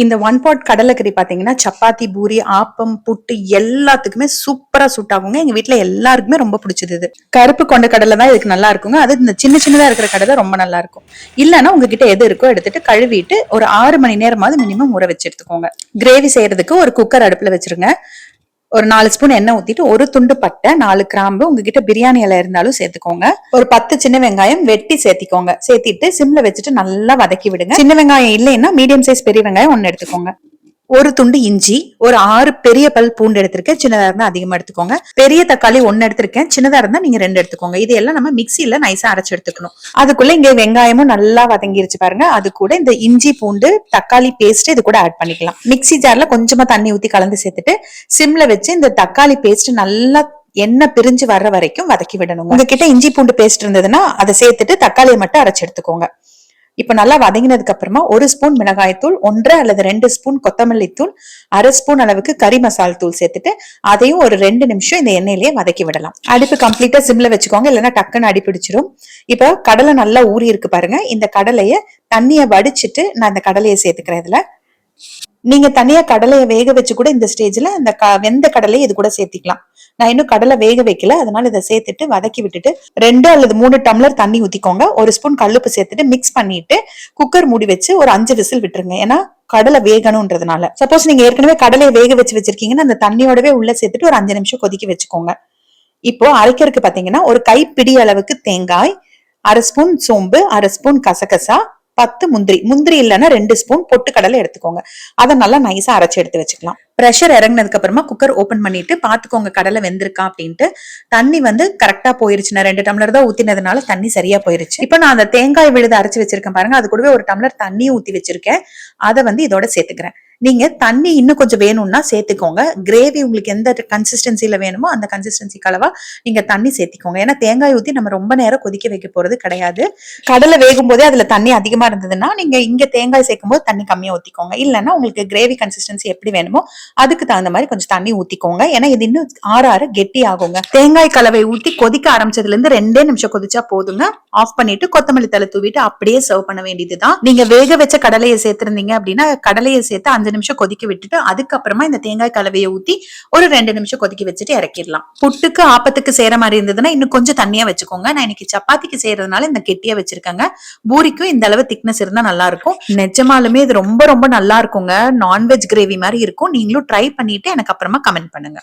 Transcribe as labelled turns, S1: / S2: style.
S1: இந்த one pot கடலைக்கறி பாத்தீங்கன்னா சப்பாத்தி, பூரி, ஆப்பம், புட்டு எல்லாத்துக்குமே சூப்பரா சூட் ஆகுங்க. எங்க வீட்ல எல்லாருக்குமே ரொம்ப பிடிச்சது இது. கருப்பு கொண்ட கடலை தான் இதுக்கு நல்லா இருக்குங்க. அது இந்த சின்ன சின்னதா இருக்கிற கடலை ரொம்ப நல்லா இருக்கும். இல்லன்னா உங்ககிட்ட எது இருக்கோ எடுத்துட்டு கழுவிட்டு ஒரு 6 மணி நேரமாவது மினிமம் ஊற வச்சு எடுத்துக்கோங்க. கிரேவி செய்யறதுக்கு ஒரு குக்கர் அடுப்புல வச்சிருங்க. ஒரு 4 ஸ்பூன் எண்ணெய் ஊத்திட்டு ஒரு துண்டு பட்டை, 4 கிராம்பு, உங்ககிட்ட பிரியாணி இலை இருந்தாலும் சேர்த்துக்கோங்க. ஒரு 10 சின்ன வெங்காயம் வெட்டி சேர்த்திக்கோங்க. சேர்த்திட்டு சிம்ல வச்சுட்டு நல்லா வதக்கி விடுங்க. சின்ன வெங்காயம் இல்லைன்னா மீடியம் சைஸ் பெரிய வெங்காயம் 1 எடுத்துக்கோங்க. ஒரு துண்டு இஞ்சி, ஒரு 6 பெரிய பல் பூண்டு எடுத்திருக்கேன். சின்னதா இருந்தா அதிகமா எடுத்துக்கோங்க. பெரிய தக்காளி 1 எடுத்திருக்கேன். சின்னதா இருந்தா நீங்க 2 எடுத்துக்கோங்க. இது எல்லாம் நம்ம மிக்சியில நைஸா அரைச்சு எடுத்துக்கணும். அதுக்குள்ள இங்க வெங்காயமும் நல்லா வதங்கிருச்சு பாருங்க. அது கூட இந்த இஞ்சி பூண்டு தக்காளி பேஸ்ட் இது கூட ஆட் பண்ணிக்கலாம். மிக்சி ஜார்ல கொஞ்சமா தண்ணி ஊத்தி கலந்து சேர்த்துட்டு சிம்ல வச்சு இந்த தக்காளி பேஸ்ட் நல்லா எண்ணெய் பிரிஞ்சு வர்ற வரைக்கும் வதக்கி விடணும். உங்ககிட்ட இஞ்சி பூண்டு பேஸ்ட் இருந்ததுன்னா அதை சேர்த்துட்டு தக்காளியை மட்டும் அரைச்சு எடுத்துக்கோங்க. இப்ப நல்லா வதங்கினதுக்கு அப்புறமா 1 ஸ்பூன் மிளகாய்த்தூள், 1 அல்லது 2 ஸ்பூன் கொத்தமல்லி தூள், 1/2 ஸ்பூன் அளவுக்கு கறி மசால் தூள் சேர்த்துட்டு அதையும் ஒரு 2 நிமிஷம் இந்த எண்ணெயிலேயே வதக்கி விடலாம். அடுப்பு கம்ப்ளீட்டா சிம்ல வச்சுக்கோங்க, இல்லைன்னா டக்குன்னு அடி பிடிச்சிரும். இப்ப கடலை நல்லா ஊறி இருக்கு பாருங்க. இந்த கடலைய தண்ணிய வடிச்சிட்டு நான் இந்த கடலையை சேர்த்துக்கிறேன். இதுல நீங்க தனியா கடலையை வேக வச்சு கூட இந்த ஸ்டேஜ்ல இந்த வெந்த கடலையை இது கூட சேர்த்திக்கலாம். நான் இன்னும் கடலை வேக வைக்கல, அதனால இதை சேர்த்துட்டு வதக்கி விட்டுட்டு 2 அல்லது 3 டம்ளர் தண்ணி ஊத்திக்கோங்க. 1 ஸ்பூன் கல்லுப்பு சேர்த்துட்டு மிக்ஸ் பண்ணிட்டு குக்கர் மூடி வச்சு ஒரு 5 விசில் விட்டுருங்க. ஏன்னா கடலை வேகணும்ன்றதுனால. சப்போஸ் நீங்க ஏற்கனவே கடலையை வேக வச்சு வச்சிருக்கீங்கன்னா அந்த தண்ணியோடவே உள்ள சேர்த்துட்டு ஒரு 5 நிமிஷம் கொதிக்க வச்சுக்கோங்க. இப்போ அரைக்கிறதுக்கு பாத்தீங்கன்னா ஒரு கைப்பிடி அளவுக்கு தேங்காய், 1/2 ஸ்பூன் சோம்பு, 1/2 ஸ்பூன் கசகசா, 10 முந்திரி இல்லைன்னா 2 ஸ்பூன் பொட்டுக்கடலை எடுத்துக்கோங்க. அதை நல்லா நைஸா அரைச்சு எடுத்து வச்சுக்கலாம். ப்ரெஷர் இறங்கினதுக்கு அப்புறமா குக்கர் ஓபன் பண்ணிட்டு பாத்துக்கோங்க கடலை வெந்திருக்கா அப்படின்ட்டு. தண்ணி கரெக்டா போயிருச்சு. நான் 2 டம்ளர் தான் ஊத்தினதுனால தண்ணி சரியா போயிருச்சு. இப்ப நான் அந்த தேங்காய் விழுது அரைச்சு வச்சிருக்கேன் பாருங்க. அது கூடவே 1 டம்ளர் தண்ணியும் ஊத்தி வச்சிருக்கேன். அதை இதோட சேர்த்துக்கிறேன். நீங்க தண்ணி இன்னும் கொஞ்சம் வேணும்னா சேர்த்துக்கோங்க. கிரேவி உங்களுக்கு எந்த கன்சிஸ்டன்சில வேணுமோ அந்த கன்சிஸ்டன்சி அளவா நீங்க தண்ணி சேர்த்திக்கோங்க. ஏன்னா தேங்காய் ஊத்தி நம்ம ரொம்ப நேரம் கொதிக்க வைக்க போறது கிடையாது. கடலை வேகும் போதே அதுல தண்ணி அதிகமா இருந்ததுன்னா நீங்க இங்க தேங்காய் சேர்க்கும் போது தண்ணி கம்மியா ஊத்திக்கோங்க. இல்லைன்னா உங்களுக்கு கிரேவி கன்சிஸ்டன்சி எப்படி வேணுமோ அதுக்கு தகுந்த மாதிரி கொஞ்சம் தண்ணி ஊத்திக்கோங்க. ஏன்னா இது இன்னும் ஆற கெட்டி ஆகுங்க. தேங்காய் கலவை ஊத்தி கொதிக்க ஆரம்பிச்சதுல இருந்து 2 நிமிஷம் கொதிச்சா போதுங்க. ஆஃப் பண்ணிட்டு கொத்தமல்லி தலை தூவிட்டு அப்படியே சர்வ் பண்ண வேண்டியதுதான். நீங்க வேக வச்ச கடலையை சேர்த்திருந்தீங்க அப்படின்னா கடலையை சேர்த்து 5 நிமிஷம் கொதிக்க விட்டுட்டு அதுக்கப்புறமா இந்த தேங்காய் கலவையை ஊத்தி ஒரு 2 நிமிஷம் கொதிக்க வச்சுட்டு இறக்கிடலாம். புட்டுக்கு ஆப்பத்துக்கு செய்யற மாதிரி இருந்ததுன்னா இன்னும் கொஞ்சம் தண்ணியா வச்சுக்கோங்க. நான் இன்னைக்கு சப்பாத்திக்கு செய்யறதுனால இந்த கெட்டியா வச்சிருக்கேங்க. பூரிக்கும் இந்த அளவு திக்னஸ் இருந்தா நல்லா இருக்கும். நிஜமாலுமே இது ரொம்ப ரொம்ப நல்லா இருக்குங்க. நான்வெஜ் கிரேவி மாதிரி இருக்கும். நீங்களும் ட்ரை பண்ணிட்டு எனக்கு அப்புறமா கமெண்ட் பண்ணுங்க.